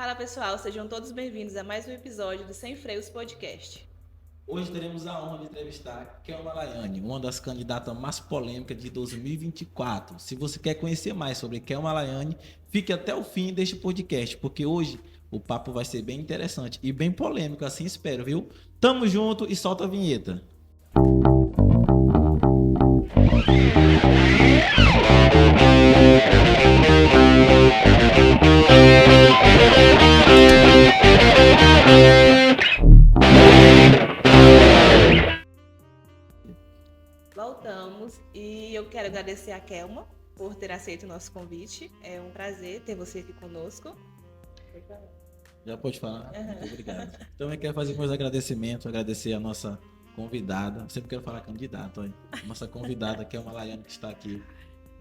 Fala pessoal, sejam todos bem-vindos a mais um episódio do Sem Freios Podcast. Hoje teremos a honra de entrevistar Kelma Laiane, uma das candidatas mais polêmicas de 2024. Se você quer conhecer mais sobre Kelma Laiane, fique até o fim deste podcast, porque hoje o papo vai ser bem interessante e bem polêmico, assim espero, viu? Tamo junto e solta a vinheta. Voltamos e eu quero agradecer a Kelma por ter aceito o nosso convite. É um prazer ter você aqui conosco. Já pode falar? Muito obrigado. Também quero fazer meus agradecimentos, agradecer a nossa convidada. Sempre quero falar candidata, olha. Nossa convidada, Kelma Laiane, que está aqui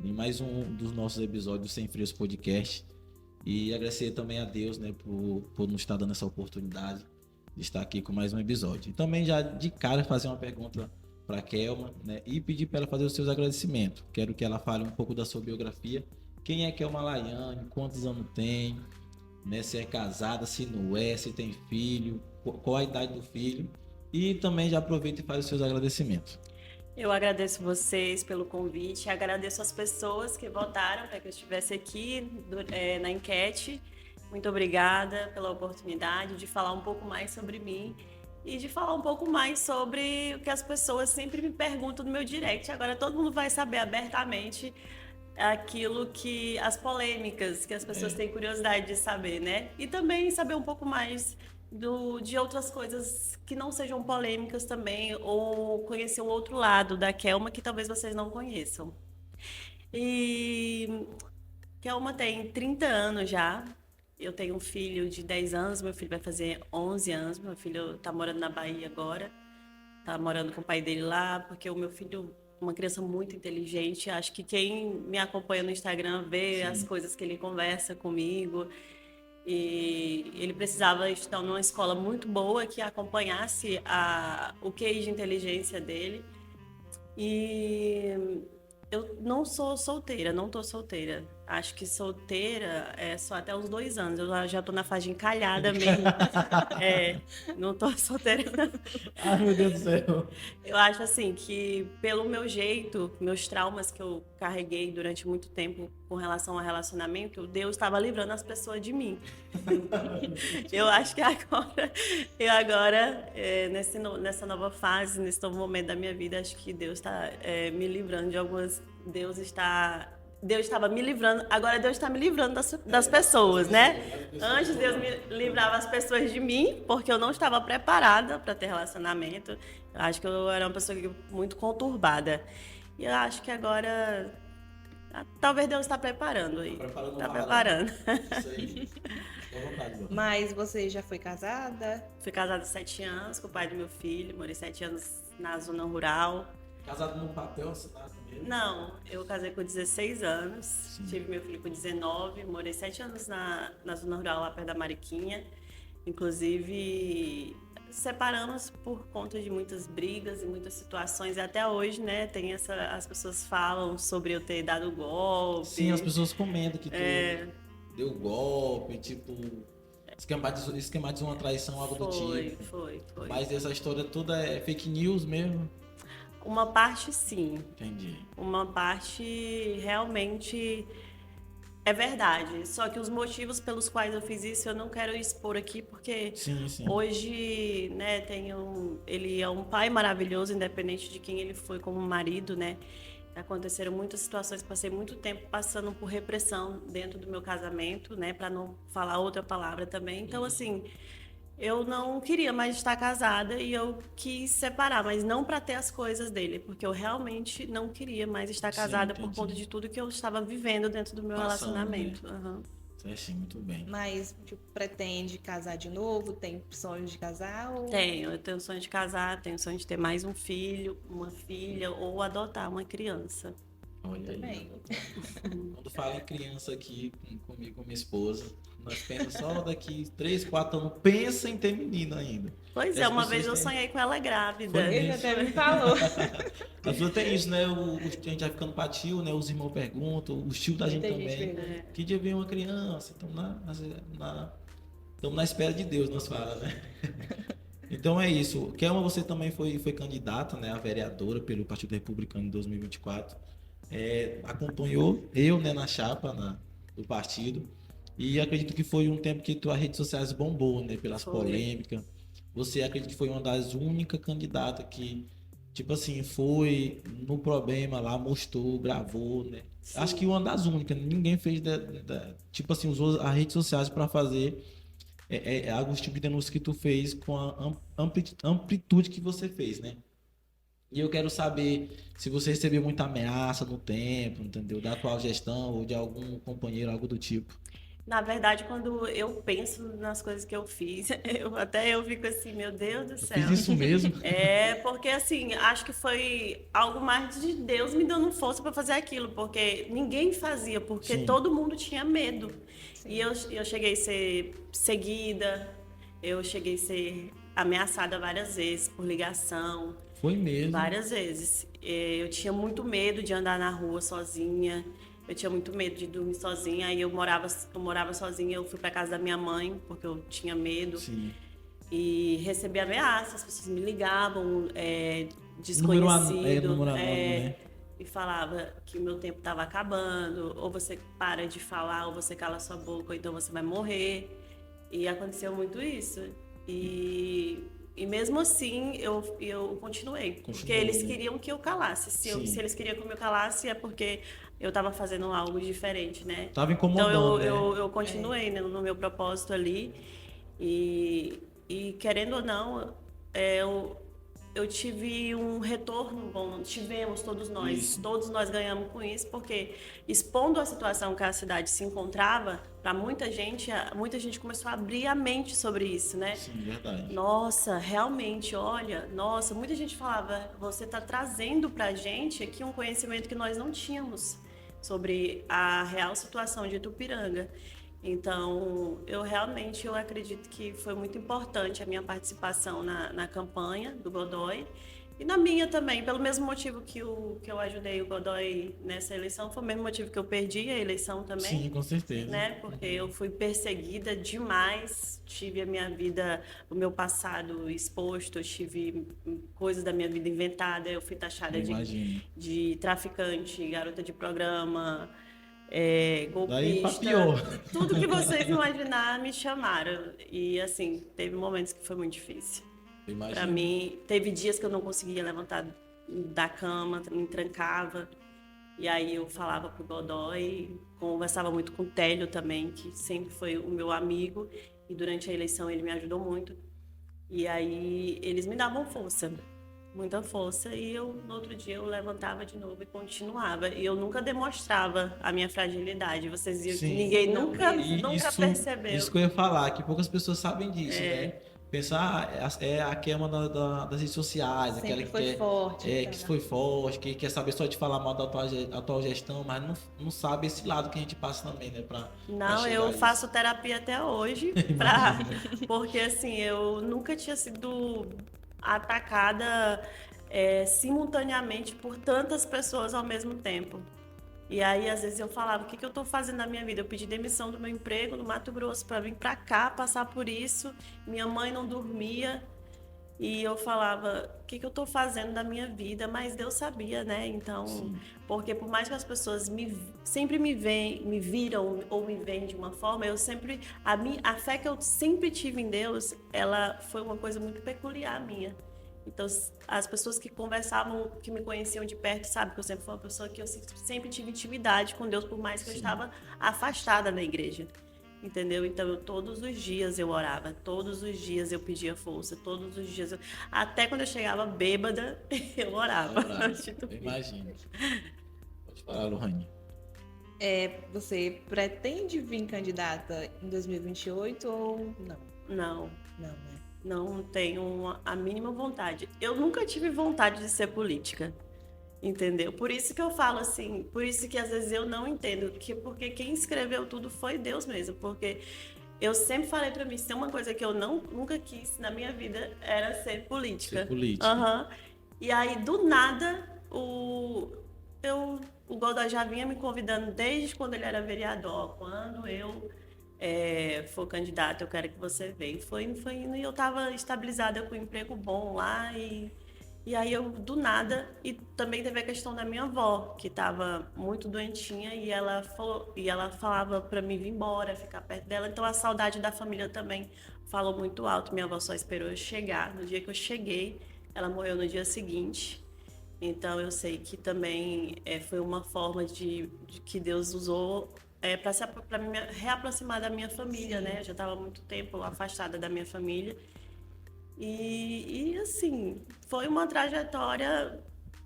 em mais um dos nossos episódios Sem Freios Podcast. E agradecer também a Deus, né, por nos estar dando essa oportunidade de estar aqui com mais um episódio. E também já de cara fazer uma pergunta para a Kelma, né, e pedir para ela fazer os seus agradecimentos. Quero que ela fale um pouco da sua biografia. Quem é Kelma Laiane? Quantos anos tem? Né, se é casada, se não é, se tem filho, qual a idade do filho. E também já aproveita e faz os seus agradecimentos. Eu agradeço vocês pelo convite, agradeço as pessoas que votaram para que eu estivesse aqui na enquete. Muito obrigada pela oportunidade de falar um pouco mais sobre mim e de falar um pouco mais sobre o que as pessoas sempre me perguntam no meu direct. Agora todo mundo vai saber abertamente aquilo que as polêmicas que as pessoas têm curiosidade de saber, né? E também saber um pouco mais de outras coisas que não sejam polêmicas também, ou conhecer o outro lado da Kelma que talvez vocês não conheçam. E Kelma tem 30 anos já. Eu tenho um filho de 10 anos, meu filho vai fazer 11 anos. Meu filho está morando na Bahia agora, está morando com o pai dele lá, porque o meu filho é uma criança muito inteligente. Acho que quem me acompanha no Instagram vê as coisas que ele conversa comigo. E ele precisava estudar numa escola muito boa que acompanhasse o QI de inteligência dele. E eu não sou solteira, não tô solteira. Acho que solteira é só até os 2 anos. Eu já tô na fase de encalhada mesmo. Não tô solteira. Ai, meu Deus do céu. Eu acho assim que pelo meu jeito, meus traumas que eu carreguei durante muito tempo com relação ao relacionamento, Deus estava livrando as pessoas de mim. Eu acho que agora nessa nova fase, nesse novo momento da minha vida, acho que Deus está me livrando de algumas. Deus estava me livrando, agora Deus está me livrando das pessoas, né? Antes Deus me livrava as pessoas de mim, porque eu não estava preparada para ter relacionamento. Eu acho que eu era uma pessoa muito conturbada. E eu acho que agora talvez Deus está preparando aí. Está preparando. Isso aí. Fica à vontade, Mas você já foi casada? Fui casada há 7 anos com o pai do meu filho, morei 7 anos na zona rural. Casado no papel, assinado mesmo? Não, eu casei com 16 anos, tive meu filho com 19, morei 7 anos na zona rural, lá perto da Mariquinha. Inclusive, separamos por conta de muitas brigas e muitas situações. E até hoje, né, as pessoas falam sobre eu ter dado golpe. Sim, as pessoas comentam que tu deu golpe, tipo, esquematizou uma traição, algo do tipo. Foi. Mas essa história toda é fake news mesmo? Uma parte, sim. Entendi. Uma parte realmente é verdade. Só que os motivos pelos quais eu fiz isso eu não quero expor aqui, porque Sim. hoje, né, ele é um pai maravilhoso, independente de quem ele foi como marido, né? Aconteceram muitas situações, passei muito tempo passando por repressão dentro do meu casamento, né, para não falar outra palavra também. Então, assim, eu não queria mais estar casada e eu quis separar, mas não para ter as coisas dele, porque eu realmente não queria mais estar casada por conta de tudo que eu estava vivendo dentro do meu relacionamento. Né? Uhum. Sim, muito bem. Mas tipo, pretende casar de novo? Tem sonhos de casar? Ou... Eu tenho sonho de casar, tenho sonho de ter mais um filho, uma filha ou adotar uma criança. Olha aí. Bem. Quando fala em criança aqui comigo, com minha esposa, nós pensamos só daqui 3, 4 anos, pensa em ter menino ainda. Pois E é, as uma vez eu pessoas têm- sonhei com ela grávida. Ele até me falou. As pessoas têm isso, né? A gente vai ficando pra tio, né? Os irmãos perguntam, os tios da gente Muita gente também. pergunta. Que dia vem uma criança? Então, Estamos na espera de Deus, nos fala, né? Então é isso. Kelma, você também foi candidata, né, a vereadora pelo Partido Republicano em 2024. Acompanhou eu, né, na chapa do partido. E acredito que foi um tempo que tuas redes sociais bombou, né, pelas polêmicas. Você acredita que foi uma das únicas candidatas que, tipo assim, foi no problema lá, mostrou, gravou, né? Sim. Acho que uma das únicas. Ninguém fez, tipo assim, usou as redes sociais para fazer alguns tipos de denúncia que tu fez com a amplitude que você fez, né? E eu quero saber se você recebeu muita ameaça no tempo, entendeu? Da atual gestão ou de algum companheiro, algo do tipo. Na verdade, quando eu penso nas coisas que eu fiz, eu fico assim, meu Deus do céu. Fiz isso mesmo? Porque assim, acho que foi algo mais de Deus me dando força para fazer aquilo, porque ninguém fazia, porque Sim. todo mundo tinha medo. Sim. E eu cheguei a ser seguida, eu cheguei a ser ameaçada várias vezes por ligação. Foi mesmo? Várias vezes. Eu tinha muito medo de andar na rua sozinha. Eu tinha muito medo de dormir sozinha, aí eu morava sozinha, eu fui para casa da minha mãe, porque eu tinha medo. Sim. E recebi ameaças, as pessoas me ligavam, desconhecido, número anônimo, né? E falava que meu tempo estava acabando, ou você para de falar, ou você cala sua boca, ou então você vai morrer. E aconteceu muito isso. E mesmo assim, eu continuei, porque eles queriam que eu calasse. Se eles queriam que eu calasse, é porque eu estava fazendo algo diferente, né? Tava incomodando, então eu continuei né, no meu propósito ali e querendo ou não, eu tive um retorno bom, tivemos todos nós ganhamos com isso, porque expondo a situação que a cidade se encontrava, para muita gente começou a abrir a mente sobre isso, né? Sim, verdade. Nossa, realmente, olha, muita gente falava, você está trazendo para a gente aqui um conhecimento que nós não tínhamos sobre a real situação de Itupiranga. Então, eu acredito que foi muito importante a minha participação na campanha do Godoy e na minha também, pelo mesmo motivo que eu ajudei o Godoy nessa eleição, foi o mesmo motivo que eu perdi a eleição também. Sim, com certeza. Né? Porque eu fui perseguida demais, tive a minha vida, o meu passado exposto, eu tive coisas da minha vida inventada, eu fui taxada de traficante, garota de programa, golpista, tudo que vocês imaginar me chamaram. E assim, teve momentos que foi muito difícil. Para mim, teve dias que eu não conseguia levantar da cama, me trancava. E aí eu falava pro Godoy, conversava muito com o Télio também, que sempre foi o meu amigo. E durante a eleição ele me ajudou muito. E aí eles me davam força, muita força. E no outro dia eu levantava de novo e continuava. E eu nunca demonstrava a minha fragilidade. Vocês viram que ninguém nunca percebeu. Isso que eu ia falar, que poucas pessoas sabem disso, né? Pensar a Kelma das redes sociais, sempre aquela que foi forte, que foi forte, que quer saber só de falar mal da atual gestão, mas não sabe esse lado que a gente passa também, né? Eu faço terapia até hoje, porque assim, eu nunca tinha sido atacada simultaneamente por tantas pessoas ao mesmo tempo. E aí, às vezes, eu falava, o que eu estou fazendo na minha vida? Eu pedi demissão do meu emprego no Mato Grosso para vir para cá, passar por isso. Minha mãe não dormia. E eu falava, o que eu estou fazendo da minha vida? Mas Deus sabia, né? Então, Sim. Porque por mais que as pessoas sempre me viram ou me veem de uma forma, a fé que eu sempre tive em Deus, ela foi uma coisa muito peculiar minha. Então, as pessoas que conversavam, que me conheciam de perto, sabem que eu sempre fui uma pessoa que eu sempre tive intimidade com Deus, por mais que Sim. eu estava afastada da igreja, entendeu? Então, todos os dias eu orava, todos os dias eu pedia força, todos os dias até quando eu chegava bêbada, eu orava. Imagina. Pode falar, Lohane. Você pretende vir candidata em 2028 ou não? Não. Não, né? Não tenho a mínima vontade. Eu nunca tive vontade de ser política, entendeu? Por isso que eu falo assim, por isso que às vezes eu não entendo, porque quem escreveu tudo foi Deus mesmo, porque eu sempre falei pra mim, se tem uma coisa que eu nunca quis na minha vida era ser política. Ser política. Uhum. E aí, do nada, o Godoy já vinha me convidando desde quando ele era vereador, quando eu for candidata, eu quero que você venha. Foi indo e eu estava estabilizada com um emprego bom lá e aí eu, do nada, e também teve a questão da minha avó, que estava muito doentinha e ela falava para mim vir embora, ficar perto dela. Então a saudade da família também falou muito alto. Minha avó só esperou eu chegar. No dia que eu cheguei, ela morreu no dia seguinte. Então eu sei que também foi uma forma de que Deus usou para me reaproximar da minha família, né? Eu já estava há muito tempo afastada da minha família. E assim, foi uma trajetória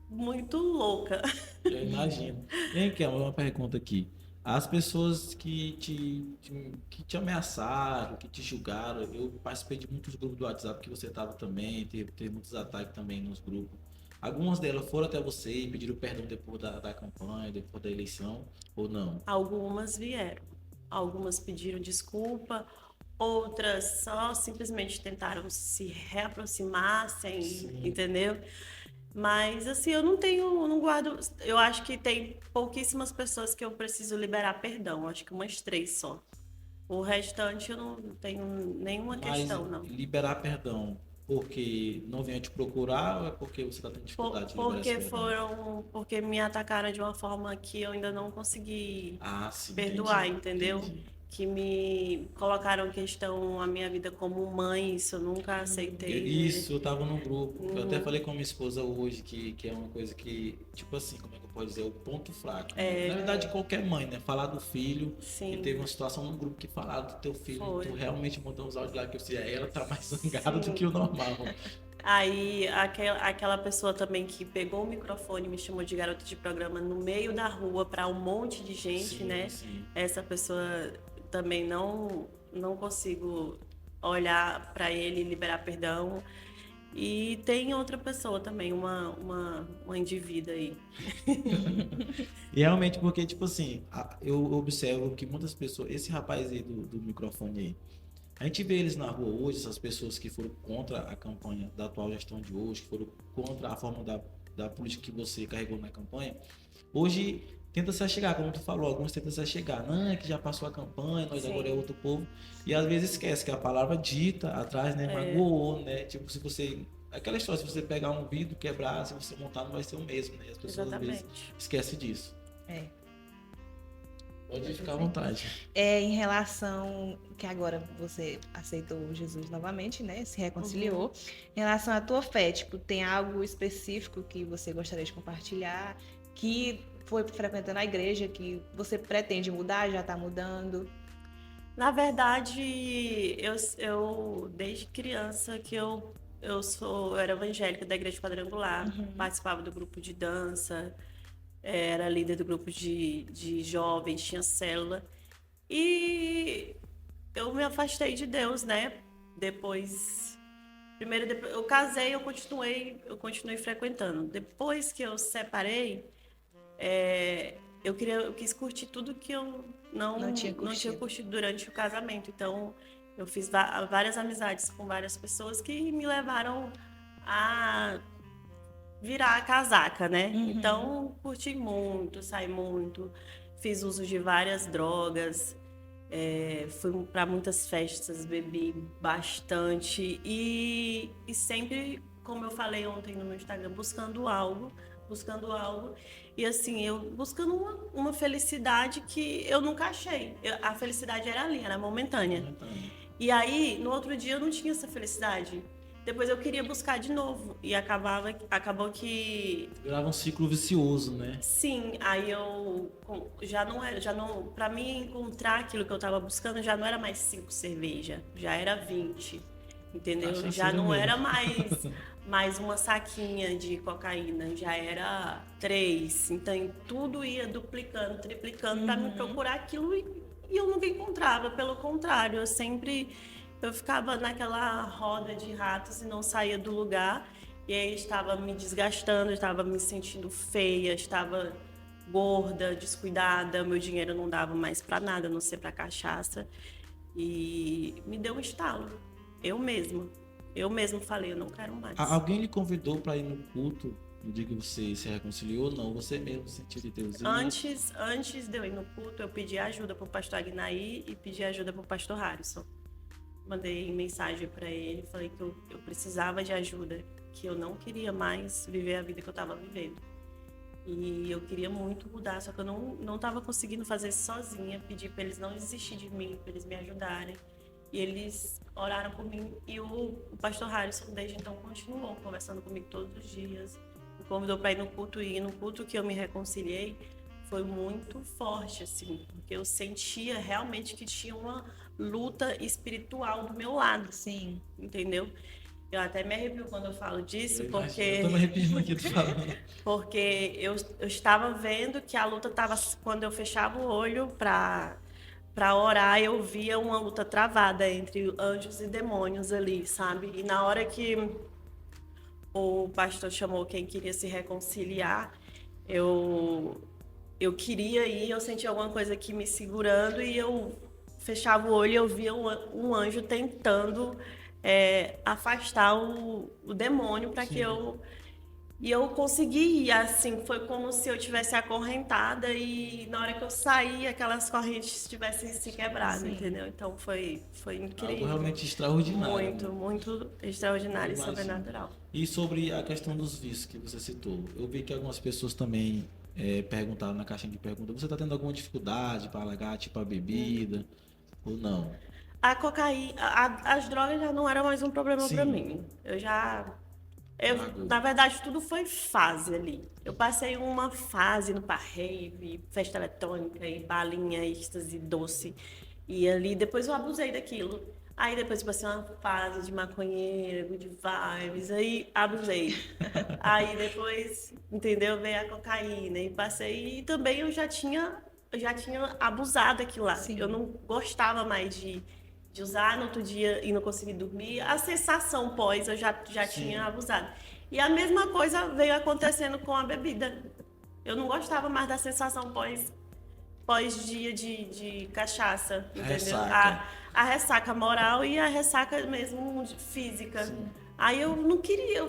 muito louca. Eu imagino. Vem aqui, uma pergunta aqui. As pessoas que te ameaçaram, que te julgaram, eu participei de muitos grupos do WhatsApp que você estava também, teve muitos ataques também nos grupos. Algumas delas foram até você e pediram perdão depois da campanha, depois da eleição, ou não? Algumas vieram, algumas pediram desculpa, outras só simplesmente tentaram se reaproximar, entendeu? Mas assim, eu não guardo. Eu acho que tem pouquíssimas pessoas que eu preciso liberar perdão. Acho que umas 3 só. O restante eu não tenho nenhuma questão, não. Liberar perdão porque não vem te procurar ou é porque você está tendo dificuldade de liberar esse perdão? Porque me atacaram de uma forma que eu ainda não consegui Sim, perdoar, entendi, entendeu? entendi. Que me colocaram em questão a minha vida como mãe, isso eu nunca aceitei. Isso, eu tava no grupo. Eu até falei com a minha esposa hoje que é uma coisa que, tipo assim, como é que eu posso dizer? O ponto fraco. Né? Na verdade, qualquer mãe, né? Falar do filho. Sim. E teve uma situação no grupo que falaram do teu filho. Foi. Tu realmente mandou uns áudios lá que eu disse, ela tá mais zangada do que o normal. Aí, aquela pessoa também que pegou o microfone e me chamou de garota de programa no meio da rua para um monte de gente, Sim, né? sim. Essa pessoa também não consigo olhar para ele e liberar perdão. E tem outra pessoa também, uma indivídua aí. E realmente, porque, tipo assim, eu observo que muitas pessoas, esse rapaz aí do microfone aí, a gente vê eles na rua hoje, essas pessoas que foram contra a campanha da atual gestão de hoje, que foram contra a forma da política que você carregou na campanha, hoje tenta se achegar, como tu falou, alguns tentam se achegar, não, é que já passou a campanha, nós agora é outro povo, e às vezes esquece que a palavra dita atrás, né, magoou, né, tipo, se você, aquela história, se você pegar um vidro, quebrar, se você montar, não vai ser o mesmo, né, as pessoas às vezes esquecem disso. Pode ficar à vontade. Em relação que agora você aceitou Jesus novamente, né? Se reconciliou. Em relação à tua fé, tipo, tem algo específico que você gostaria de compartilhar? Que foi frequentando a igreja, que você pretende mudar, já está mudando? Na verdade, eu desde criança que eu era evangélica da Igreja Quadrangular, participava do grupo de dança, era líder do grupo de jovens, tinha célula. E eu me afastei de Deus, né? Depois eu casei, eu continuei frequentando. Depois que eu separei, eu quis curtir tudo que eu não tinha curtido durante o casamento. Então, eu fiz várias amizades com várias pessoas que me levaram a virar a casaca, né? Então, curti muito, saí muito, fiz uso de várias drogas, fui para muitas festas, bebi bastante e sempre, como eu falei ontem no meu Instagram, buscando algo. E assim, eu buscando uma felicidade que eu nunca achei. A felicidade era ali, era momentânea. E aí, no outro dia, eu não tinha essa felicidade. Depois eu queria buscar de novo. E acabou que... Virava um ciclo vicioso, né? Sim, aí eu pra mim encontrar aquilo que eu tava buscando, já não era mais 5 cervejas, já era 20, entendeu? Já não era mais uma saquinha de cocaína, já era 3. Então tudo ia duplicando, triplicando para me procurar aquilo e eu nunca encontrava. Pelo contrário, eu ficava naquela roda de ratos e não saía do lugar. E aí estava me desgastando, estava me sentindo feia, estava gorda, descuidada, meu dinheiro não dava mais para nada, a não ser para cachaça. E me deu um estalo. Eu mesma falei, eu não quero mais. Alguém lhe convidou para ir no culto No dia que você se reconciliou, não, você mesmo sentiu de Deus. Antes de eu ir no culto, eu pedi ajuda pro pastor Agnaí e pedi ajuda pro pastor Harrison. Mandei mensagem para ele, falei que eu precisava de ajuda, que eu não queria mais viver a vida que eu estava vivendo. E eu queria muito mudar, só que eu não estava conseguindo fazer isso sozinha. Pedi para eles não desistirem de mim, para eles me ajudarem. E eles oraram por mim. E o pastor Harrison, desde então, continuou conversando comigo todos os dias. Me convidou para ir no culto. E no culto que eu me reconciliei, foi muito forte, assim. Porque eu sentia realmente que tinha uma luta espiritual do meu lado. Sim. Entendeu? Eu até me arrepio quando eu falo disso, porque... Eu tô me arrepiando aqui de falar. Porque eu estava vendo que a luta estava... Quando eu fechava o olho para orar, eu via uma luta travada entre anjos e demônios ali, sabe? E na hora que o pastor chamou quem queria se reconciliar, eu queria ir, eu sentia alguma coisa aqui me segurando e eu fechava o olho e eu via um anjo tentando afastar o demônio para que eu... E eu consegui, assim, foi como se eu tivesse acorrentada e na hora que eu saí, aquelas correntes tivessem se quebrado, entendeu? Então foi incrível. Algo realmente extraordinário. Muito, muito extraordinário e sobrenatural. E sobre a questão dos vícios que você citou, eu vi que algumas pessoas também perguntaram na caixinha de perguntas, você está tendo alguma dificuldade para largar, tipo a bebida, ou não? A cocaína, as drogas já não eram mais um problema para mim. Na verdade, tudo foi fase ali. Eu passei uma fase no rave, festa eletrônica e balinha, êxtase, doce. E ali, depois eu abusei daquilo. Aí depois passei uma fase de maconheira, good vibes, aí abusei. Aí depois, entendeu, veio a cocaína e passei. E também eu já tinha abusado daquilo lá. Sim. Eu não gostava mais de usar no outro dia e não conseguir dormir. A sensação pós eu já tinha abusado. E a mesma coisa veio acontecendo com a bebida. Eu não gostava mais da sensação pós dia de cachaça, entendeu? Ressaca. A ressaca moral e a ressaca mesmo física. Sim. Aí eu não queria,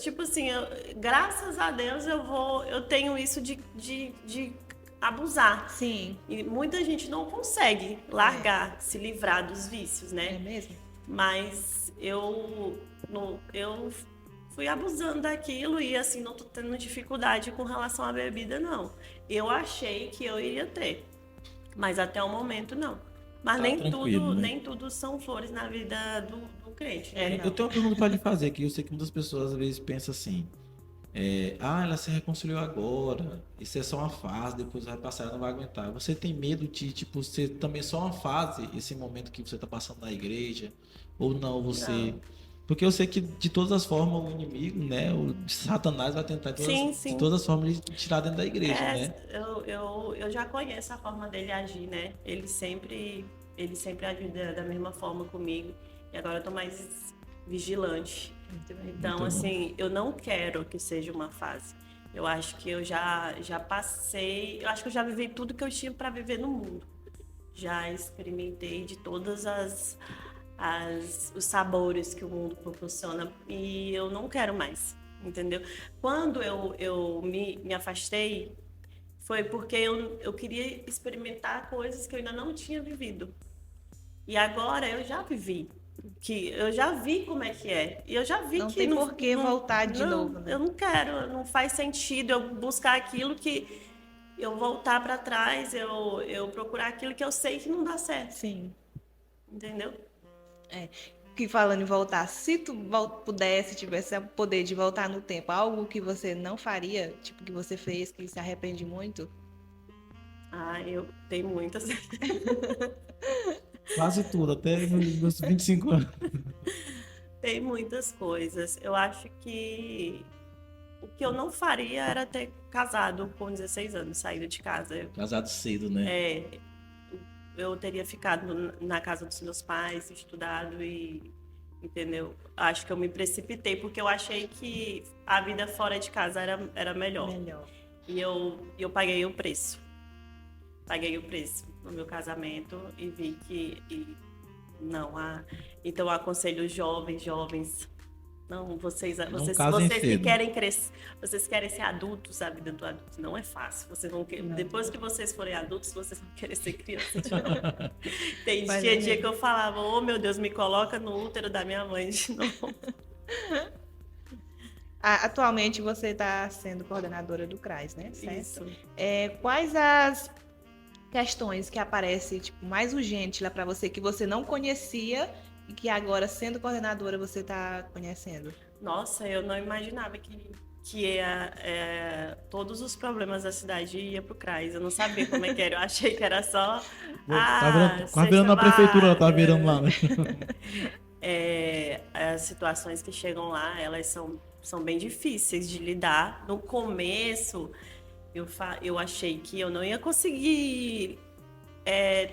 tipo assim, graças a Deus eu tenho isso de abusar. Sim. E muita gente não consegue largar, se livrar dos vícios, né? É mesmo? Mas eu fui abusando daquilo e assim, não tô tendo dificuldade com relação à bebida, não. Eu achei que eu iria ter, mas até o momento não. Mas nem tudo são flores na vida do crente, né? Eu tenho uma pergunta para lhe fazer, que eu sei que muitas pessoas às vezes pensam assim, ela se reconciliou agora, isso é só uma fase, depois vai passar, ela não vai aguentar. Você tem medo de, tipo, ser também só uma fase, esse momento que você está passando na igreja, ou não, você... Não. Porque eu sei que de todas as formas o inimigo, né, o Satanás vai tentar de todas as formas de tirar dentro da igreja, né? Eu já conheço a forma dele agir, né? Ele sempre agiu da mesma forma comigo, e agora eu tô mais vigilante. Então, assim, eu não quero que seja uma fase. Eu acho que eu já passei, eu acho que eu já vivi tudo que eu tinha para viver no mundo. Já experimentei de todas os sabores que o mundo proporciona e eu não quero mais, entendeu? Quando eu me afastei, foi porque eu queria experimentar coisas que eu ainda não tinha vivido. E agora eu já vivi. Que eu já vi como é que é. E eu já vi não que tem por que voltar de novo. Né? Eu não quero, não faz sentido eu buscar aquilo que eu voltar para trás, eu procurar aquilo que eu sei que não dá certo. Sim. Entendeu? Que falando em voltar, se tu pudesse, tivesse o poder de voltar no tempo, algo que você não faria, tipo que você fez, que se arrepende muito? Eu tenho muitas. Quase tudo, até meus 25 anos. Tem muitas coisas. Eu acho que o que eu não faria era ter casado com 16 anos, saído de casa. Casado cedo, né? Eu teria ficado na casa dos meus pais, estudado e, entendeu? Acho que eu me precipitei porque eu achei que a vida fora de casa era melhor. E eu paguei o preço. Paguei o preço no meu casamento e vi que não há. Então eu aconselho os jovens Não, vocês casem que cedo. querem crescer, vocês querem ser adultos, a vida do adulto não é fácil. Vocês vão depois que vocês forem adultos, vocês vão querer ser criança de novo. Tem dia que eu falava, oh meu Deus, me coloca no útero da minha mãe de novo. Atualmente você está sendo coordenadora do CRAS, né? Certo? Isso. Quais as questões que aparecem tipo, mais urgentes lá para você, que você não conhecia e que agora, sendo coordenadora, você está conhecendo? Nossa, eu não imaginava que todos os problemas da cidade ia pro CRAS. Eu não sabia como é que era. Eu achei que era só. Quase virando na prefeitura, ela tá virando lá, né? As situações que chegam lá, elas são bem difíceis de lidar. No começo, eu achei que eu não ia conseguir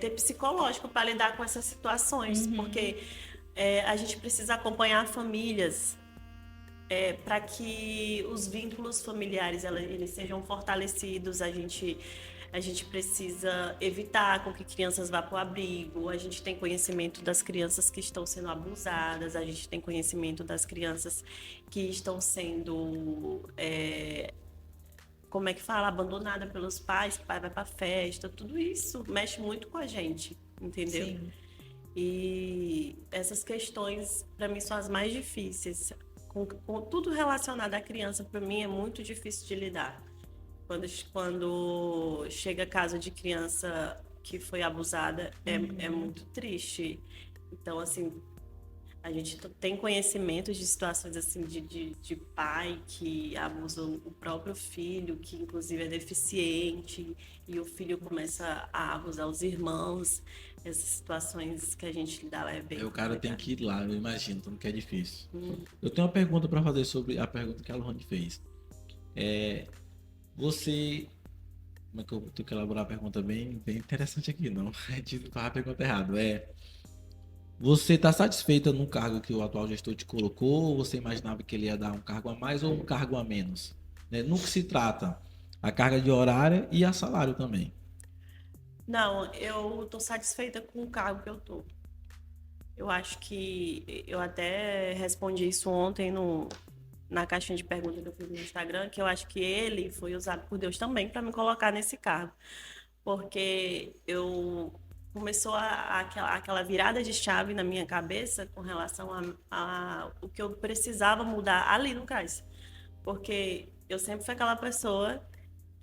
ter psicológico para lidar com essas situações, porque a gente precisa acompanhar famílias para que os vínculos familiares eles sejam fortalecidos. A gente precisa evitar com que crianças vá para o abrigo. A gente tem conhecimento das crianças que estão sendo abusadas. A gente tem conhecimento das crianças que estão sendo como é que fala? Abandonada pelos pais, que o pai vai pra festa, tudo isso mexe muito com a gente, entendeu? Sim. E essas questões, para mim, são as mais difíceis. Com tudo relacionado à criança, para mim, é muito difícil de lidar. Quando chega caso de criança que foi abusada, é muito triste. Então, assim, a gente tem conhecimento de situações assim de pai que abusa o próprio filho, que inclusive é deficiente, e o filho começa a abusar os irmãos. Essas situações que a gente dá lá é bem Aí o cara complicado. tem que ir lá, eu imagino, tanto que é difícil. Eu tenho uma pergunta para fazer sobre a pergunta que a Lohane fez. Você... Como é que eu tenho que elaborar a pergunta bem interessante aqui, não? A gente faz a pergunta errada. Você está satisfeita no cargo que o atual gestor te colocou, ou você imaginava que ele ia dar um cargo a mais ou um cargo a menos? No que se trata a carga de horária e a salário também. Não, eu tô satisfeita com o cargo que eu tô. Eu acho que eu até respondi isso ontem na caixinha de perguntas que eu fiz no Instagram, que eu acho que ele foi usado por Deus também para me colocar nesse cargo. Porque começou aquela virada de chave na minha cabeça com relação a o que eu precisava mudar ali no CRAS. Porque eu sempre fui aquela pessoa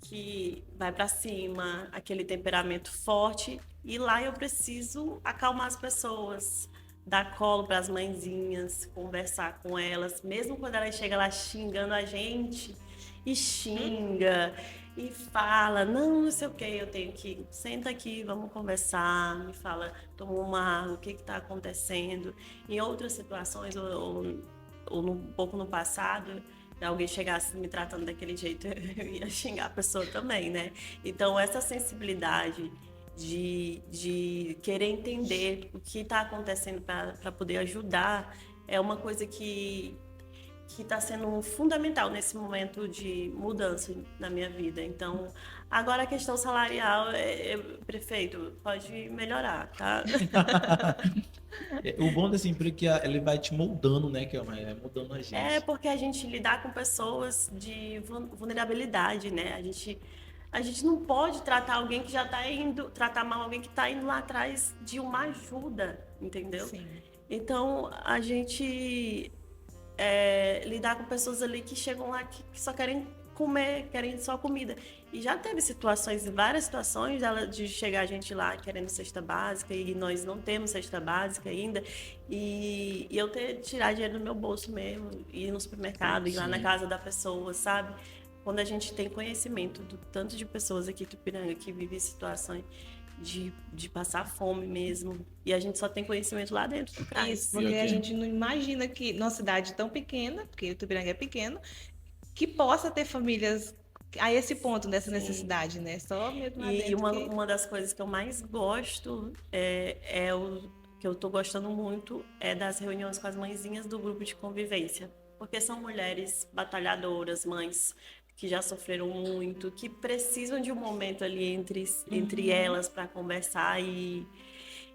que vai para cima, aquele temperamento forte, e lá eu preciso acalmar as pessoas, dar colo para as mãezinhas, conversar com elas, mesmo quando elas chegam lá xingando a gente, e xinga, e fala, não sei o que, eu tenho que, senta aqui, vamos conversar, me fala, toma uma água, o que está acontecendo. Em outras situações, ou um pouco no passado, alguém chegasse me tratando daquele jeito, eu ia xingar a pessoa também, né? Então, essa sensibilidade de querer entender o que está acontecendo para poder ajudar é uma coisa que está sendo fundamental nesse momento de mudança na minha vida. Então, agora a questão salarial, prefeito, pode melhorar, tá? O bom desse emprego é que ele vai te moldando, né? Que é mudando a gente. Porque a gente lidar com pessoas de vulnerabilidade, né? A gente não pode tratar alguém que já está tratar mal alguém que está indo lá atrás de uma ajuda, entendeu? Sim. Então, a gente lidar com pessoas ali que chegam lá que só querem comer, querem só comida. E já teve várias situações de chegar a gente lá querendo cesta básica e nós não temos cesta básica ainda. E eu tirar dinheiro do meu bolso mesmo, ir no supermercado, ir lá na casa da pessoa, sabe? Quando a gente tem conhecimento do tanto de pessoas aqui em Tupiranga que vivem situações de passar fome mesmo. E a gente só tem conhecimento lá dentro do CRAS. Isso, porque a gente não imagina que numa cidade tão pequena, porque o Tupiranga é pequeno, que possa ter famílias a esse ponto dessa necessidade, né? Só mesmo lá dentro. Uma das coisas que eu mais gosto que eu tô gostando muito é das reuniões com as mãezinhas do grupo de convivência. Porque são mulheres batalhadoras, mães que já sofreram muito, que precisam de um momento ali entre elas para conversar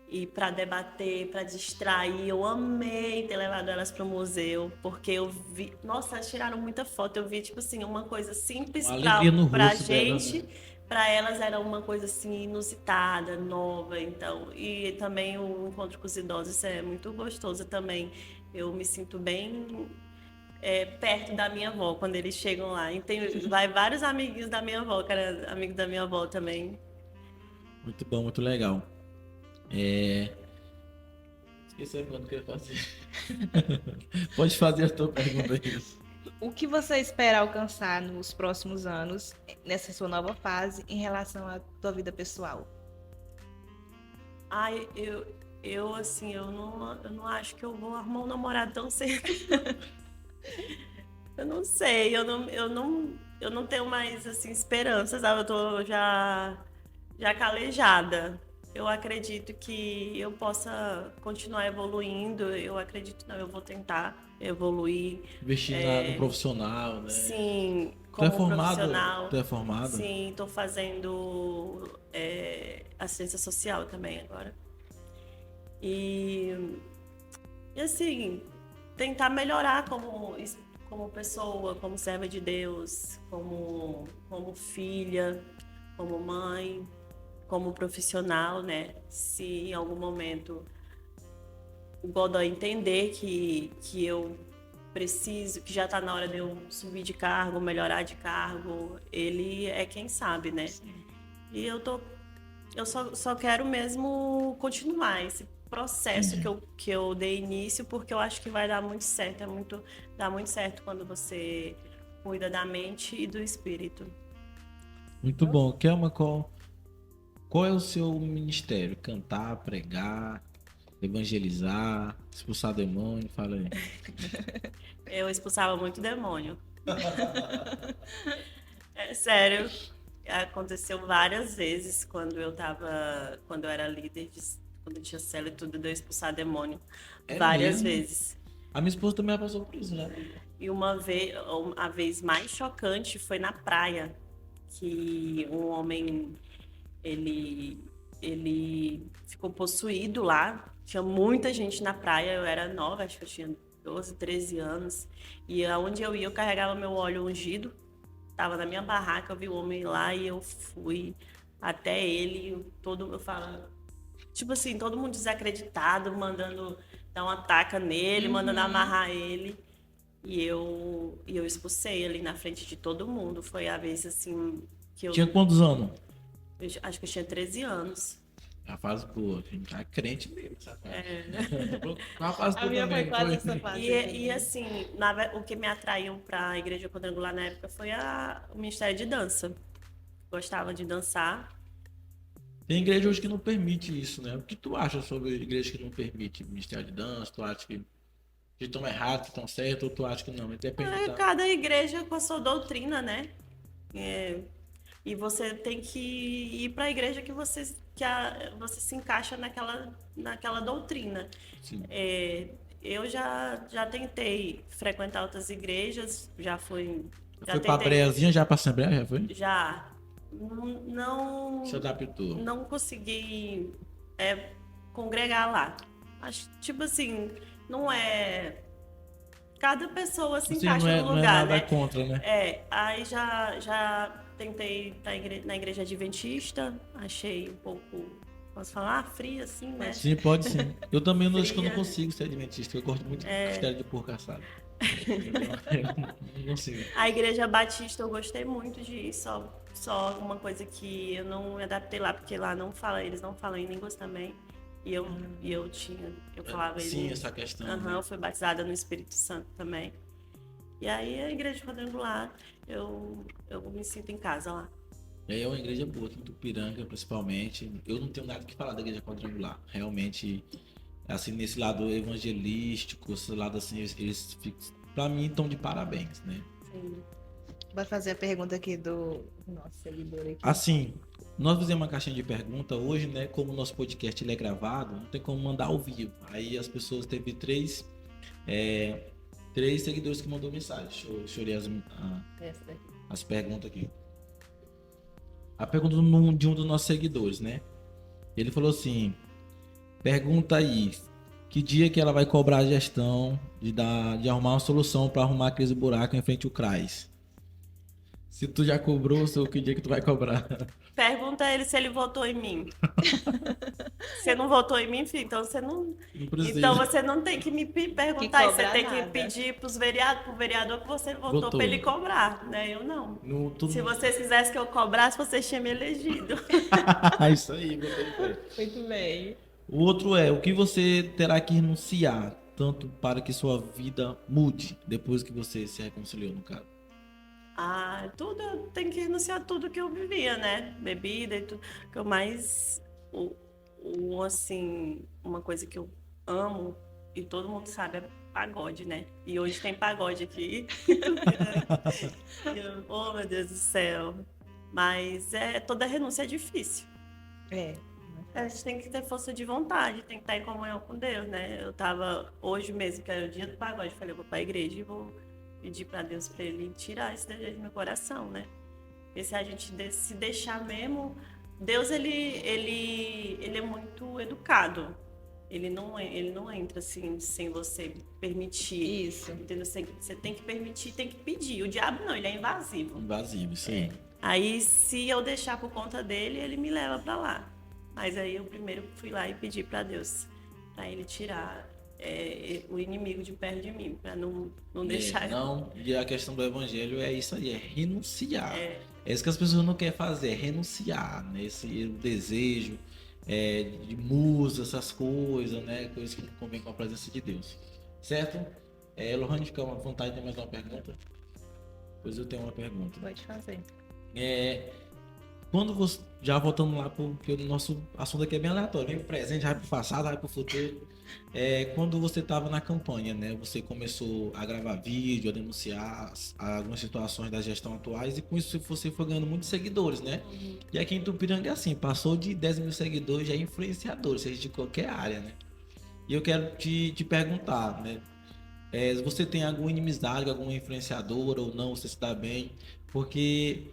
e para debater, para distrair. Eu amei ter levado elas para o museu, porque eu vi, nossa, elas tiraram muita foto. Eu vi tipo assim, uma coisa simples Uma alegria no para a rosto delas, gente, né? para elas era uma coisa assim inusitada, nova. Então, e também o encontro com os idosos isso é muito gostoso também. Eu me sinto bem perto da minha avó quando eles chegam lá. E vai vários amiguinhos da minha avó, que era amigo da minha avó também. Muito bom, muito legal. É... Esqueci quando que eu ia fazer. Pode fazer a tua pergunta aí. O que você espera alcançar nos próximos anos, nessa sua nova fase, em relação à tua vida pessoal? Ai, eu assim, eu não acho que eu vou arrumar um namorado tão cedo. Eu não sei, eu não tenho mais assim esperanças, sabe? Eu tô já calejada. Eu acredito que eu possa continuar evoluindo. Eu acredito, não, eu vou tentar evoluir. Investir no profissional, né? Sim, Tu é como formado? profissional. Tu é formado? Sim, estou fazendo assistência social também agora. E assim, tentar melhorar como pessoa, como serva de Deus, como filha, como mãe, como profissional, né? Se em algum momento o Godoy entender que eu preciso, que já está na hora de eu subir de cargo, melhorar de cargo, ele é quem sabe, né? E eu só quero mesmo continuar esse processo que eu dei início, porque eu acho que vai dar muito certo, dá muito certo quando você cuida da mente e do espírito. Muito bom. Kelma, qual é o seu ministério? Cantar, pregar, evangelizar, expulsar demônio? Fala aí. Eu expulsava muito demônio. É sério, aconteceu várias vezes quando eu era líder, quando tinha célula e tudo, de eu expulsar demônio. É Várias mesmo? vezes. A minha esposa também passou por isso, né? E a vez mais chocante foi na praia, que um homem, ele, ele ficou possuído lá. Tinha muita gente na praia, eu era nova, acho que eu tinha 12, 13 anos. E aonde eu ia, eu carregava meu óleo ungido. Tava na minha barraca, eu vi o homem lá e eu fui até ele, eu falo, tipo assim, todo mundo desacreditado, mandando dar uma taca nele, mandando amarrar ele. E eu expulsei ele na frente de todo mundo. Foi a vez assim que Tinha quantos anos? acho que eu tinha 13 anos. A fase boa. A gente tá crente mesmo, sabe? A fase A boa minha também, foi quase foi. essa fase. E assim, o que me atraiu para a igreja quadrangular na época foi o Ministério de Dança. Gostava de dançar. Tem igreja hoje que não permite isso, né? O que tu acha sobre igreja que não permite ministério de dança? Tu acha que estão errados, que estão certos, ou tu acha que não? Depende da... Cada igreja com a sua doutrina, né? É, e você tem que ir para a igreja que você se encaixa naquela doutrina. Sim. Eu já tentei frequentar outras igrejas, já fui. Já Foi pra tentei. Breazinha, já pra Assembleia, já foi? Já. Não. Se adaptou. Não consegui congregar lá. Acho, tipo assim, não é. Cada pessoa se Assim, encaixa não é, no não é lugar, nada né? contra, né? Aí já tentei na igreja adventista, achei um pouco, posso falar, fria assim, né? Sim, pode sim. Eu também acho que eu não Fria. consigo ser adventista, eu gosto muito de costela de porco assado. Eu não consigo. A igreja batista eu gostei muito de ir, só uma coisa que eu não me adaptei lá, porque lá não fala, eles não falam em línguas também. Eu falava Sim, em essa questão. Aham, né? eu fui batizada no Espírito Santo também. E aí a igreja quadrangular, eu me sinto em casa lá. É uma igreja boa, aqui em Tupiranga, principalmente. Eu não tenho nada que falar da igreja quadrangular. Realmente, assim, nesse lado evangelístico, esse lado assim, eles pra mim estão de parabéns, né? Sim. Vai fazer a pergunta aqui do nosso seguidor aqui. Assim, nós fizemos uma caixinha de pergunta hoje, né? Como o nosso podcast ele é gravado, não tem como mandar ao vivo. Aí as pessoas teve três seguidores que mandou mensagem. Deixa eu ler Essa daqui. as perguntas aqui. A pergunta de um dos nossos seguidores, né? Ele falou assim: Pergunta aí, que dia que ela vai cobrar a gestão de arrumar uma solução para arrumar aqueles buracos em frente ao CRAS? Se tu já cobrou, que dia que tu vai cobrar? Pergunta a ele se ele votou em mim. Você não votou em mim, filho, então você não. Não precisa. Então você não tem que me perguntar, Que você cobrar tem nada. que pedir pro vereador que você votou Votou. para ele cobrar, né? Eu não. Se vocês quisessem que eu cobrasse, vocês tinham me elegido. Isso aí, botei fé. Muito bem. O outro é, o que você terá que renunciar, tanto para que sua vida mude, depois que você se reconciliou, no caso? Ah, tudo, eu tenho que renunciar a tudo que eu vivia, né? Bebida e tudo. Que eu mais, assim, uma coisa que eu amo, e todo mundo sabe, é pagode, né? E hoje tem pagode aqui. Oh, meu Deus do céu. Mas toda renúncia é difícil. A gente tem que ter força de vontade, tem que estar em comunhão com Deus, né? Eu tava, hoje mesmo, que era o dia do pagode, falei, eu vou pra igreja e vou pedir para Deus para ele tirar esse desejo do meu coração, né? Porque se a gente se deixar mesmo, Deus ele é muito educado. Ele não entra assim sem você permitir. Isso. Entendeu? Você tem que permitir, tem que pedir. O diabo não, ele é invasivo. Invasivo, sim. Aí se eu deixar por conta dele, ele me leva para lá. Mas aí eu primeiro fui lá e pedi para Deus, para ele tirar o inimigo de perto de mim, para não deixar. Não, e a questão do evangelho é isso aí, é renunciar. É isso que as pessoas não querem fazer, é renunciar, né? Esse desejo de musa, essas coisas, né? Coisas que não convém com a presença de Deus. Certo? Lohane, fica à vontade de mais uma pergunta? Pois eu tenho uma pergunta. Pode fazer. Quando você, já voltando lá, porque o nosso assunto aqui é bem aleatório, vem pro presente, vai pro passado, vai pro futuro. Quando você estava na campanha, né? Você começou a gravar vídeo, a denunciar algumas situações da gestão atuais, e com isso você foi ganhando muitos seguidores, né? Uhum. E aqui em Tupiranga é assim, passou de 10 mil seguidores, já é influenciador, seja de qualquer área, né? E eu quero te perguntar, né? Você tem alguma inimizade, alguma influenciadora ou não, você se dá bem? Porque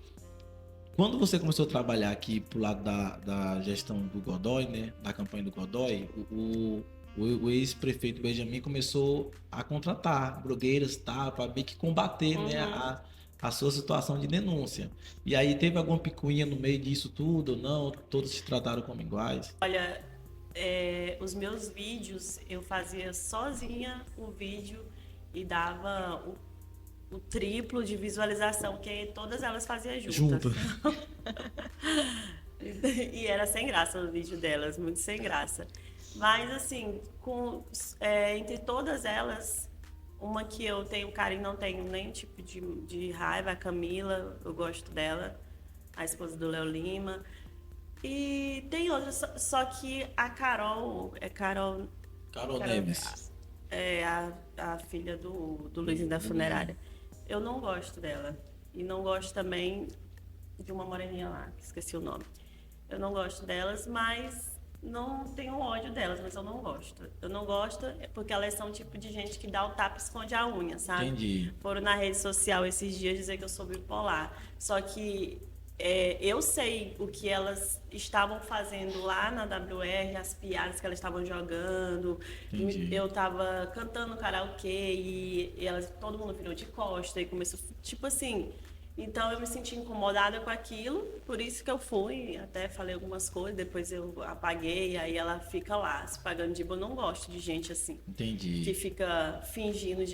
quando você começou a trabalhar aqui pro lado da gestão do Godoy, né? Da campanha do Godoy, o ex-prefeito Benjamin começou a contratar blogueiras, tá? Para meio que combater, né? A sua situação de denúncia. E aí teve alguma picuinha no meio disso tudo ou não? Todos se trataram como iguais? Olha, os meus vídeos eu fazia sozinha o vídeo e dava o triplo de visualização, que todas elas faziam juntas. E era sem graça o vídeo delas, muito sem graça. Mas assim, entre todas elas, uma que eu tenho carinho, não tenho nem tipo de raiva, a Camila, eu gosto dela, a esposa do Léo Lima. E tem outras, só que a Carol Neves. A filha do Luizinho da Funerária. Eu não gosto dela. E não gosto também de uma moreninha lá, que esqueci o nome. Eu não gosto delas, mas não tenho ódio delas, mas eu não gosto. Eu não gosto porque elas são o tipo de gente que dá o tapa e esconde a unha, sabe? Entendi. Foram na rede social esses dias dizer que eu sou bipolar. Só que eu sei o que elas estavam fazendo lá na WR, as piadas que elas estavam jogando. Entendi. Eu tava cantando karaokê e todo mundo virou de costa e começou, tipo assim. Então eu me senti incomodada com aquilo, por isso que eu fui, até falei algumas coisas, depois eu apaguei, aí ela fica lá se pagando de boa. Eu não gosto de gente assim. Entendi. Que fica fingindo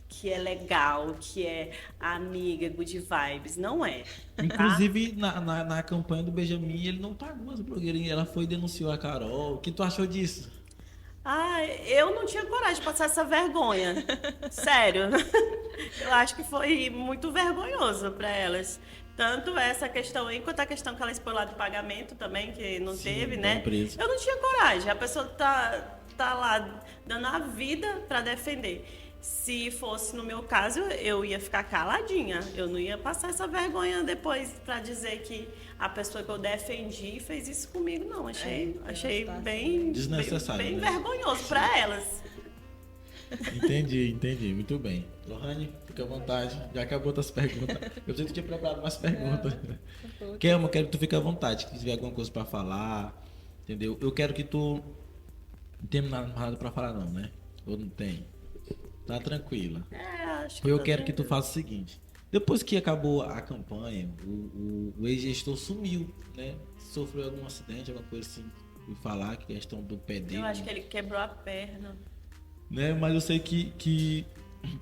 que é legal, que é amiga, good vibes. Não é. Inclusive, na campanha do Benjamin, ele não pagou as blogueiras, ela foi e denunciou a Carol. O que tu achou disso? Eu não tinha coragem de passar essa vergonha. Sério. Eu acho que foi muito vergonhoso para elas. Tanto essa questão aí, quanto a questão que ela expôs lá do pagamento também, que não teve, né? Empresa. Eu não tinha coragem. A pessoa tá lá dando a vida para defender. Se fosse no meu caso, eu ia ficar caladinha. Eu não ia passar essa vergonha depois para dizer que a pessoa que eu defendi fez isso comigo, não. Achei bem desnecessário, bem né? vergonhoso para elas. Entendi. Muito bem. Lohane, fica à vontade. Já acabou as perguntas. Eu sei que tu tinha preparado mais perguntas. Kelma, quero que tu fique à vontade. Se tiver alguma coisa para falar, entendeu? Eu quero que tu Não tem nada pra falar não, né? Ou não tem? Tá tranquila. Acho que Eu tá quero que tu tranquilo. faça o seguinte. Depois que acabou a campanha, o ex-gestor sumiu, né? Sofreu algum acidente, alguma coisa assim. Fui falar que a questão do pé dele. Eu acho que ele quebrou a perna. Né? Mas eu sei que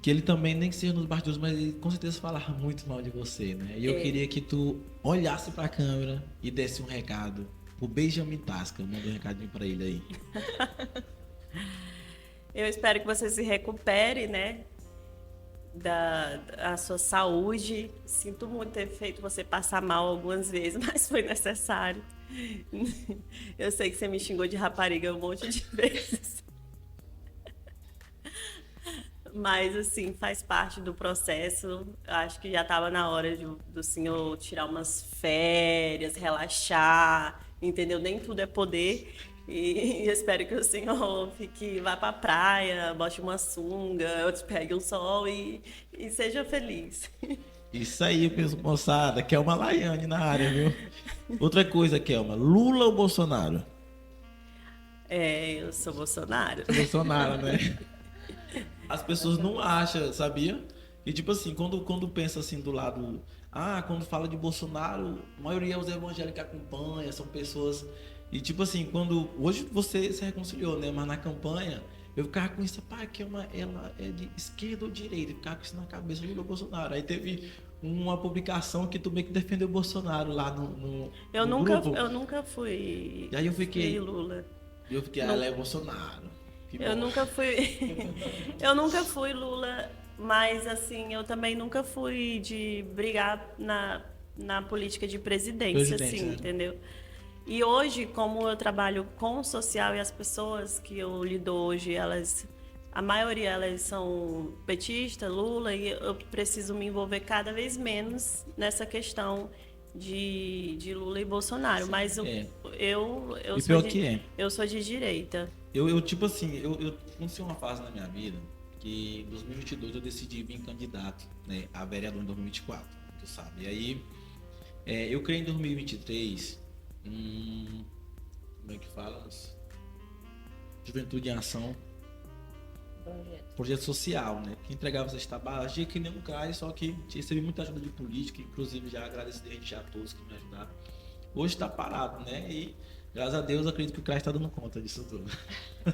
ele também, nem que seja nos bastidores, mas ele com certeza falava muito mal de você, né? E eu queria que tu olhasse pra câmera e desse um recado pro Benjamin Tasca. Manda um recadinho pra ele aí. Eu espero que você se recupere, né? Da sua saúde. Sinto muito ter feito você passar mal algumas vezes, mas foi necessário. Eu sei que você me xingou de rapariga um monte de vezes. Mas, assim, faz parte do processo. Acho que já estava na hora do senhor tirar umas férias, relaxar, entendeu? Nem tudo é poder. E espero que o senhor vá para a praia, bote uma sunga, pegue um sol e seja feliz. Isso aí, penso, moçada. Kelma Laiane na área, viu? Outra coisa, Kelma. Lula ou Bolsonaro? Eu sou Bolsonaro. Bolsonaro, né? As pessoas não acham, sabia? E tipo assim, quando pensa assim do lado, quando fala de Bolsonaro, a maioria é os evangélicos que acompanham, são pessoas. E tipo assim, quando hoje você se reconciliou, né? Mas na campanha eu ficava com isso, pá, que ela é de esquerda ou direita, eu ficava com isso na cabeça, Lula ou Bolsonaro. Aí teve uma publicação que tu meio que defendeu o Bolsonaro lá no grupo. Eu nunca fui. E aí eu fiquei, Fui Lula. ela é Bolsonaro. Que Eu bom. nunca fui. Eu nunca fui Lula, mas assim, eu também nunca fui de brigar na política de presidência, Presidente, assim, né? entendeu? E hoje, como eu trabalho com o social e as pessoas que eu lido hoje, a maioria elas são petistas, Lula, e eu preciso me envolver cada vez menos nessa questão de Lula e Bolsonaro. Mas É. eu E pior que é. eu sou de direita. Eu tipo assim, eu aconteceu uma fase na minha vida que em 2022 eu decidi vir candidato, né, a vereador em 2024, tu sabe. E aí, eu criei em 2023 como é que fala? Juventude em Ação, projeto social, né, que entregava cesta básica, que nem um CRAS, só que recebi muita ajuda de política, inclusive já agradeço desde já a todos que me ajudaram. Hoje está parado, né, e graças a Deus, eu acredito que o CRAS está dando conta disso tudo.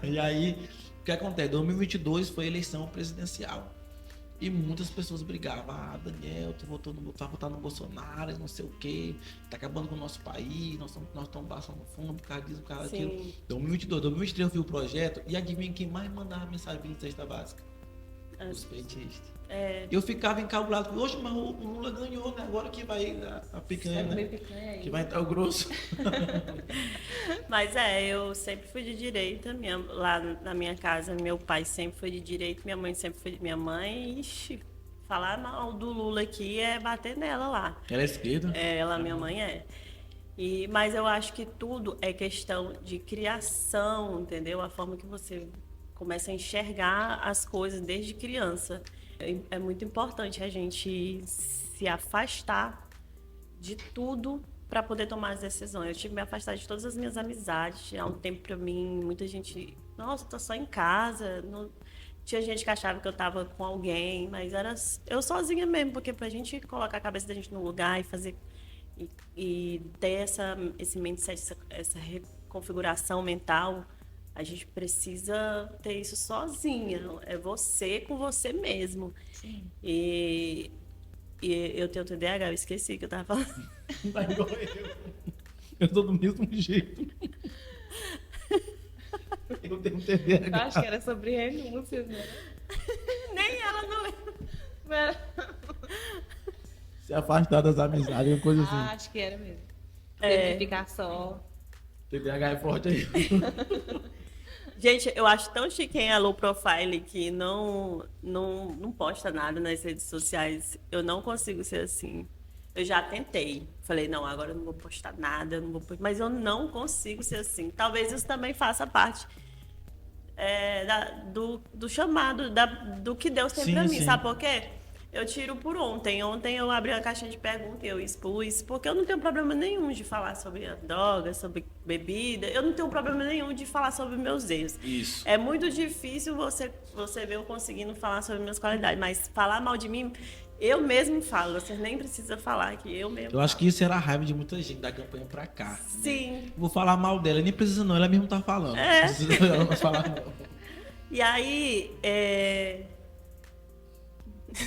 E aí, o que acontece? 2022 foi eleição presidencial. E muitas pessoas brigavam. Daniel, tu tá votando no Bolsonaro, não sei o quê. Tá acabando com o nosso país, nós estamos passando fundo por causa disso, por causa daquilo. 2022, 2023 eu vi o projeto e adivinha quem mais mandava mensagem de cesta básica? Os petistas. Eu ficava encabulado. Hoje, mas o Lula ganhou, né? Agora que vai a picanha, né? Que vai entrar o grosso. Mas eu sempre fui de direita. Lá na minha casa, meu pai sempre foi de direita, minha mãe sempre foi de minha mãe. Ixi, falar mal do Lula aqui é bater nela lá. Ela é esquerda? Minha mãe é. Mas eu acho que tudo é questão de criação, entendeu? A forma que você começa a enxergar as coisas desde criança. É muito importante a gente se afastar de tudo para poder tomar as decisões. Eu tive que me afastar de todas as minhas amizades. Há um tempo para mim, muita gente... Nossa, tô só em casa. Não... Tinha gente que achava que eu tava com alguém, mas era eu sozinha mesmo, porque pra gente colocar a cabeça da gente no lugar e fazer... E ter esse mindset, essa reconfiguração mental... A gente precisa ter isso sozinha. É você com você mesmo. Sim. E eu tenho TDAH, eu esqueci que eu tava falando. Tá igual eu. Eu tô do mesmo jeito. Eu tenho TDAH. Eu acho que era sobre renúncias, né? Nem ela não lembra. Se afastar das amizades, uma coisa assim. Acho que era mesmo. Tem que ficar só. TDAH é forte aí. Gente, eu acho tão chique quem é low profile que não posta nada nas redes sociais. Eu não consigo ser assim. Eu já tentei. Falei, não, agora eu não vou postar nada, mas eu não consigo ser assim. Talvez isso também faça parte do chamado, do que Deus tem pra mim. Sim. Sabe por quê? Eu tiro por ontem. Ontem eu abri uma caixinha de perguntas e eu expus, porque eu não tenho problema nenhum de falar sobre a droga, sobre bebida. Eu não tenho problema nenhum de falar sobre meus erros. Isso. É muito difícil você ver eu conseguindo falar sobre minhas qualidades, mas falar mal de mim, eu mesmo falo. Você nem precisa falar que eu mesmo Eu acho que falo. isso era a raiva de muita gente da campanha pra cá. Sim. Vou falar mal dela, nem precisa não, ela mesmo tá falando. É. Não precisa ela não falar não. E aí,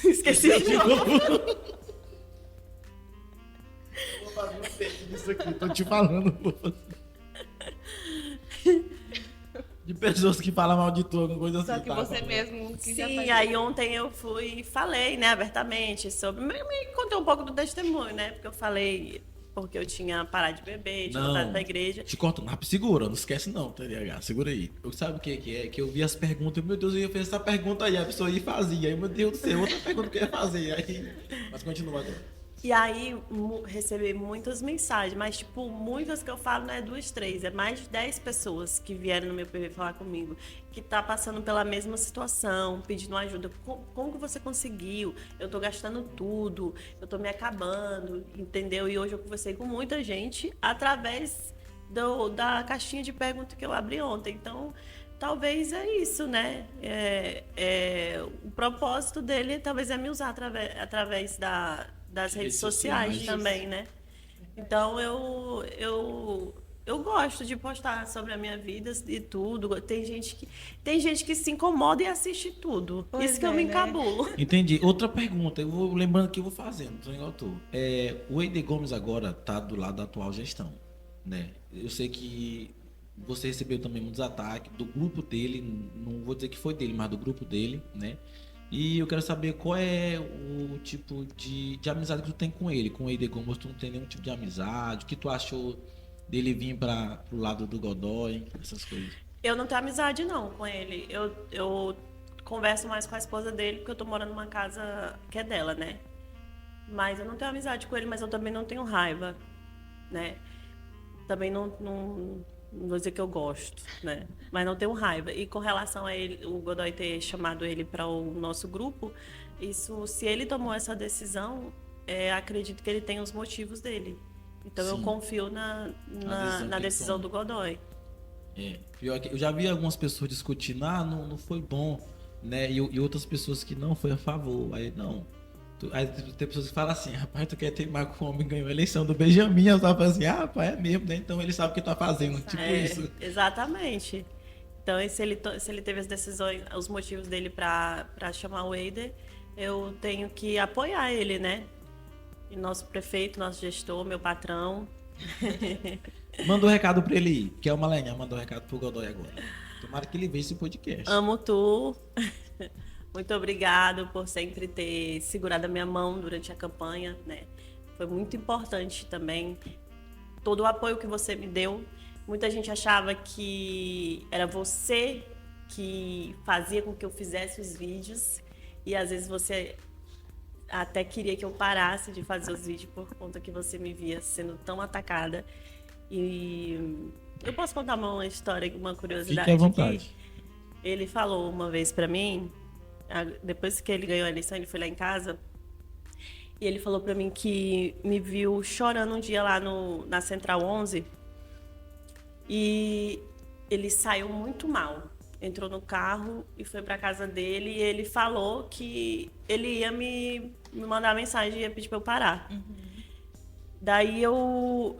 esqueci de novo. Vou fazer um take disso aqui, tô te falando. De pessoas que falam mal de tu, alguma coisa assim. Só que tá? você mesmo que já Sim, tá aí ontem eu fui e falei, né, abertamente sobre... Me contei um pouco do testemunho, né? Porque eu falei porque eu tinha parado de beber, tinha voltado pra igreja. Te corto rápido, segura, não esquece não, TDAH, segura aí. Eu sabe o que é? Que eu vi as perguntas, meu Deus, eu ia fazer essa pergunta aí, a pessoa ia e fazia, aí meu Deus do céu, outra pergunta que eu ia fazer, aí... Mas continua agora. E aí recebi muitas mensagens, mas tipo, muitas que eu falo não é 2, 3, é mais de 10 pessoas que vieram no meu PV falar comigo, que tá passando pela mesma situação, pedindo ajuda. Como que você conseguiu? Eu tô gastando tudo, eu tô me acabando, entendeu? E hoje eu conversei com muita gente através da caixinha de perguntas que eu abri ontem. Então, talvez é isso, né? O propósito dele talvez é me usar através das redes sociais também, né? Então eu gosto de postar sobre a minha vida e tudo. Tem gente que se incomoda e assiste tudo. Pois Isso que eu me encabulo. Entendi. Outra pergunta, eu vou lembrando que eu vou fazendo, tô igual tu. O Eider Gomes agora tá do lado da atual gestão, né? Eu sei que você recebeu também muitos ataques do grupo dele, não vou dizer que foi dele, mas do grupo dele, né? E eu quero saber qual é o tipo de amizade que tu tem com ele. Com o Eider Gomes, tu não tem nenhum tipo de amizade? O que tu achou dele vir pro lado do Godoy, essas coisas? Eu não tenho amizade não com ele. Eu converso mais com a esposa dele, porque eu tô morando numa casa que é dela, né? Mas eu não tenho amizade com ele, mas eu também não tenho raiva, né? Também não vou dizer que eu gosto, né? Mas não tenho raiva. E com relação a ele, o Godoy ter chamado ele para o nosso grupo, isso, se ele tomou essa decisão, acredito que ele tem os motivos dele. Então eu confio na decisão do Godoy. Pior que eu já vi algumas pessoas discutindo, não foi bom, né? E outras pessoas que não foi a favor. Aí não. Aí tem pessoas que falam assim, rapaz, tu quer teimar com o homem ganhou a eleição do Benjamin, eu tava assim, rapaz, é mesmo, né? Então ele sabe o que tá fazendo, tipo isso. Exatamente. Então, se ele teve as decisões, os motivos dele para chamar o Eider, eu tenho que apoiar ele, né? E nosso prefeito, nosso gestor, meu patrão. Manda um recado pra ele ir, que é uma lenha, mandou um recado pro Godoy agora. Tomara que ele veja esse podcast. Amo tu. Muito obrigado por sempre ter segurado a minha mão durante a campanha, né? Foi muito importante também todo o apoio que você me deu. Muita gente achava que era você que fazia com que eu fizesse os vídeos e às vezes você até queria que eu parasse de fazer os vídeos por conta que você me via sendo tão atacada. E eu posso contar uma história, uma curiosidade? Fique à vontade. Ele falou uma vez pra mim, depois que ele ganhou a eleição, ele foi lá em casa e ele falou pra mim que me viu chorando um dia lá na Central 11 e ele saiu muito mal. Entrou no carro e foi pra casa dele e ele falou que ele ia me mandar mensagem e ia pedir pra eu parar. Daí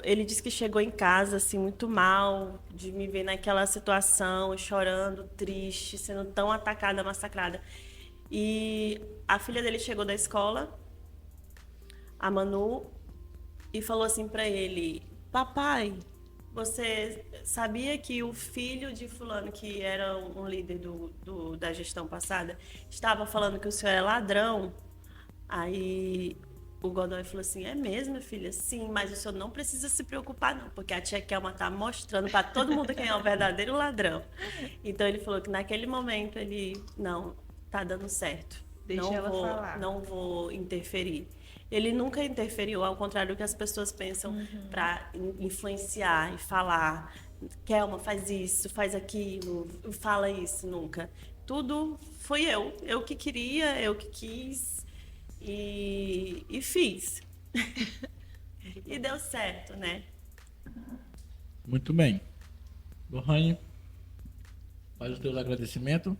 ele disse que chegou em casa assim muito mal, de me ver naquela situação, chorando, triste, sendo tão atacada, massacrada. E a filha dele chegou da escola, a Manu, e falou assim pra ele: papai, você sabia que o filho de fulano, que era um líder da gestão passada, estava falando que o senhor é ladrão? Aí o Godoy falou assim: é mesmo, filha? Sim, mas o senhor não precisa se preocupar não, porque a tia Kelma tá mostrando para todo mundo quem é o verdadeiro ladrão. Então ele falou que naquele momento não, tá dando certo. Deixa ela falar. Não vou interferir. Ele nunca interferiu, ao contrário do que as pessoas pensam, para influenciar e falar: Kelma, faz isso, faz aquilo, fala isso, nunca. Tudo foi eu que queria, eu que quis. E fiz. E deu certo, né? Muito bem. Lohane, faz os teus agradecimentos.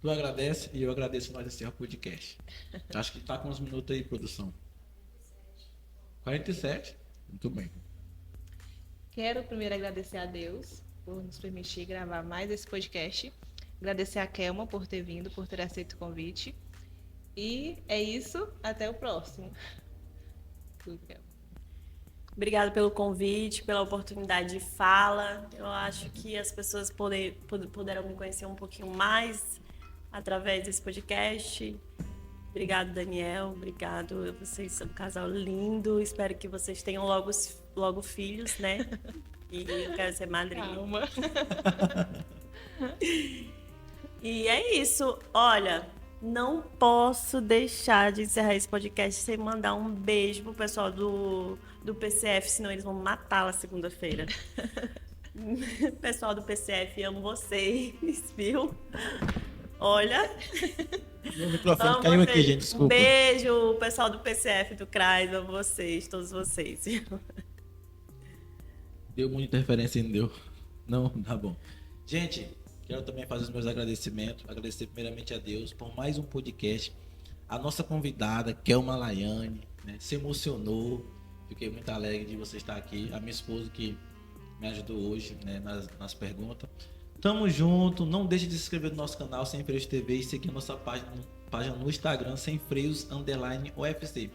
Tu agradece e eu agradeço nós esse podcast. Acho que tá com uns minutos aí, produção. 47? Muito bem. Quero primeiro agradecer a Deus por nos permitir gravar mais esse podcast. Agradecer a Kelma por ter vindo, por ter aceito o convite. E é isso, até o próximo. Obrigada pelo convite, pela oportunidade de fala. Eu acho que as pessoas puderam me conhecer um pouquinho mais através desse podcast. Obrigado, Daniel. Obrigado. Vocês são um casal lindo. Espero que vocês tenham logo filhos, né? E eu quero ser madrinha. Calma. E é isso. Olha, não posso deixar de encerrar esse podcast sem mandar um beijo pro pessoal do PCF, senão eles vão matá-la segunda-feira. Pessoal do PCF, amo vocês, viu? Olha. Meu microfone caiu aqui, gente, desculpa. Um beijo, pessoal do PCF, do CRAS, amo vocês, todos vocês. Deu muita interferência, não deu? Não? Tá bom. Gente, quero também fazer os meus agradecimentos. Agradecer primeiramente a Deus por mais um podcast. A nossa convidada, Kelma Laiane, né, se emocionou. Fiquei muito alegre de você estar aqui. A minha esposa que me ajudou hoje, né, nas perguntas. Tamo junto. Não deixe de se inscrever no nosso canal Sem Freios TV e seguir nossa página no Instagram Sem Freios _UFC.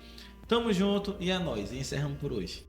Tamo junto e é nóis. E encerramos por hoje.